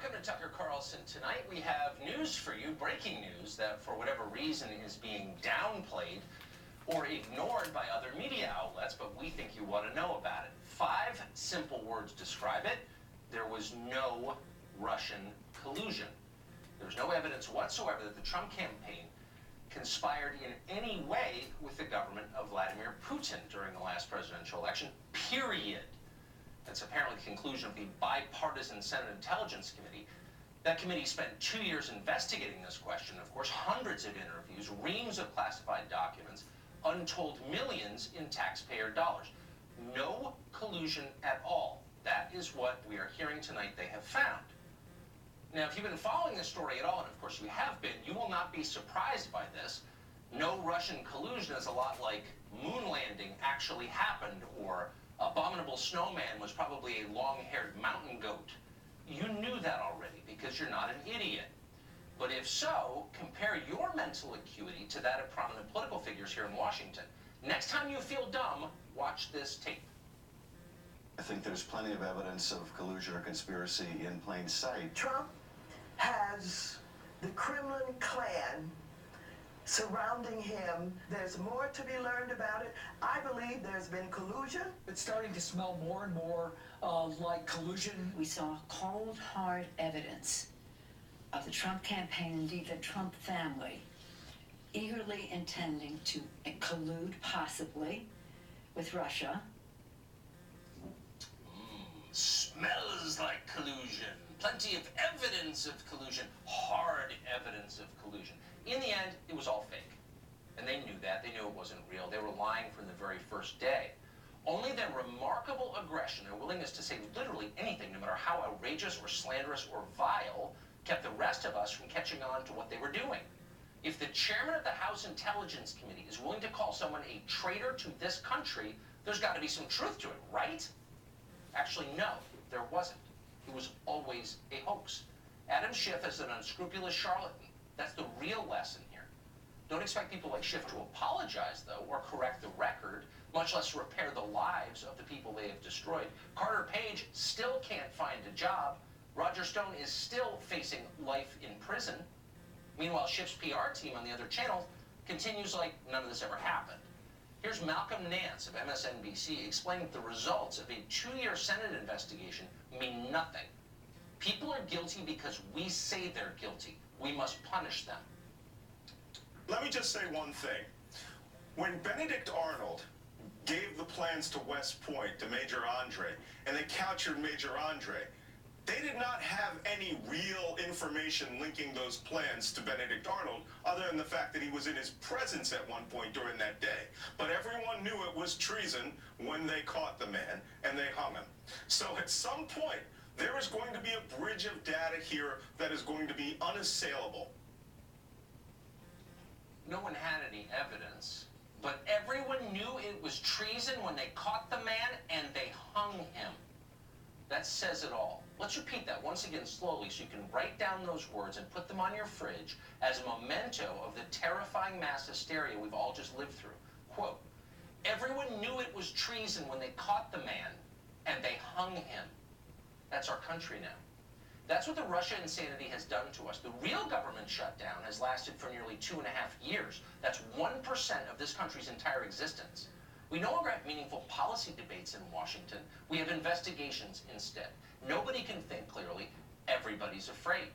Welcome to Tucker Carlson Tonight. We have news for you, breaking news, that for whatever reason is being downplayed or ignored by other media outlets, but we think you want to know about it. 5 simple words describe it. There was no Russian collusion. There was no evidence whatsoever that the Trump campaign conspired in any way with the government of Vladimir Putin during the last presidential election, period. That's apparently the conclusion of the bipartisan Senate Intelligence Committee. That committee spent 2 years investigating this question, of course, hundreds of interviews, reams of classified documents, untold millions in taxpayer dollars. No collusion at all. That is what we are hearing tonight they have found. Now, if you've been following this story at all, and of course you have been, you will not be surprised by this. No Russian collusion is a lot like moon landing actually happened, or abominable snowman was probably a long-haired mountain goat. You knew that already because you're not an idiot. But if so, compare your mental acuity to that of prominent political figures here in Washington. Next time you feel dumb, watch this tape. I think there's plenty of evidence of collusion or conspiracy in plain sight. Trump has the Kremlin clan surrounding him. There's more to be learned about it. I believe there's been collusion. It's starting to smell more and more like collusion. We saw cold, hard evidence of the Trump campaign, indeed the Trump family, eagerly intending to collude, possibly, with Russia. Smells like collusion. Plenty of evidence of collusion. Hard evidence of collusion. In the end, it was all fake. And they knew that. They knew it wasn't real. They were lying from the very first day. Only their remarkable aggression, their willingness to say literally anything, no matter how outrageous or slanderous or vile, kept the rest of us from catching on to what they were doing. If the chairman of the House Intelligence Committee is willing to call someone a traitor to this country, there's got to be some truth to it, right? Actually, no, there wasn't. It was always a hoax. Adam Schiff is an unscrupulous charlatan. That's the real lesson here. Don't expect people like Schiff to apologize, though, or correct the record, much less repair the lives of the people they have destroyed. Carter Page still can't find a job. Roger Stone is still facing life in prison. Meanwhile, Schiff's PR team on the other channel continues like none of this ever happened. Here's Malcolm Nance of MSNBC explaining that the results of a 2-year Senate investigation mean nothing. People are guilty because we say they're guilty. We must punish them. Let me just say one thing. When Benedict Arnold gave the plans to West Point to Major Andre, and they captured Major Andre, they did not have any real information linking those plans to Benedict Arnold, other than the fact that he was in his presence at one point during that day. But everyone knew it was treason when they caught the man, and they hung him. So at some point, there is going to be a bridge of data here that is going to be unassailable. No one had any evidence, but everyone knew it was treason when they caught the man and they hung him. That says it all. Let's repeat that once again slowly so you can write down those words and put them on your fridge as a memento of the terrifying mass hysteria we've all just lived through. Quote, everyone knew it was treason when they caught the man and they hung him. That's our country now. That's what the Russia insanity has done to us. The real government shutdown has lasted for nearly 2.5 years. That's 1% of this country's entire existence. We no longer have meaningful policy debates in Washington. We have investigations instead. Nobody can think clearly. Everybody's afraid.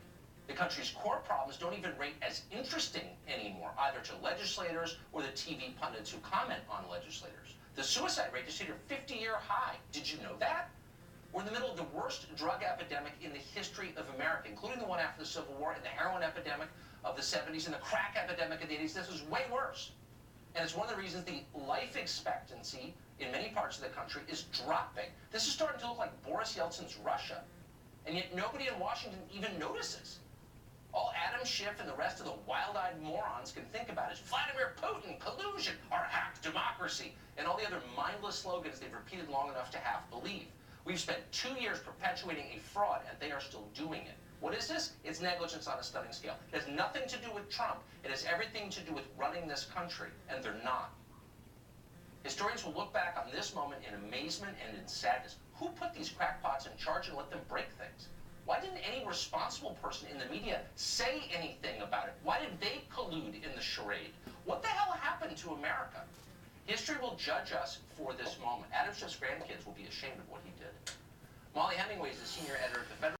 The country's core problems don't even rate as interesting anymore, either to legislators or the TV pundits who comment on legislators. The suicide rate just hit a 50-year high. Did you know that? We're in the middle of the worst drug epidemic in the history of America, including the one after the Civil War and the heroin epidemic of the 70s and the crack epidemic of the 80s. This is way worse. And it's one of the reasons the life expectancy in many parts of the country is dropping. This is starting to look like Boris Yeltsin's Russia. And yet nobody in Washington even notices. All Adam Schiff and the rest of the wild-eyed morons can think about is Vladimir Putin, collusion, our hacked democracy, and all the other mindless slogans they've repeated long enough to half believe. We've spent 2 years perpetuating a fraud, and they are still doing it. What is this? It's negligence on a stunning scale. It has nothing to do with Trump. It has everything to do with running this country, and they're not. Historians will look back on this moment in amazement and in sadness. Who put these crackpots in charge and let them break things? Why didn't any responsible person in the media say anything about it? Why did they collude in the charade? What the hell happened to America? History will judge us for this moment. Adam Schiff's grandkids will be ashamed of what he did. Molly Hemingway is the senior editor at the Federal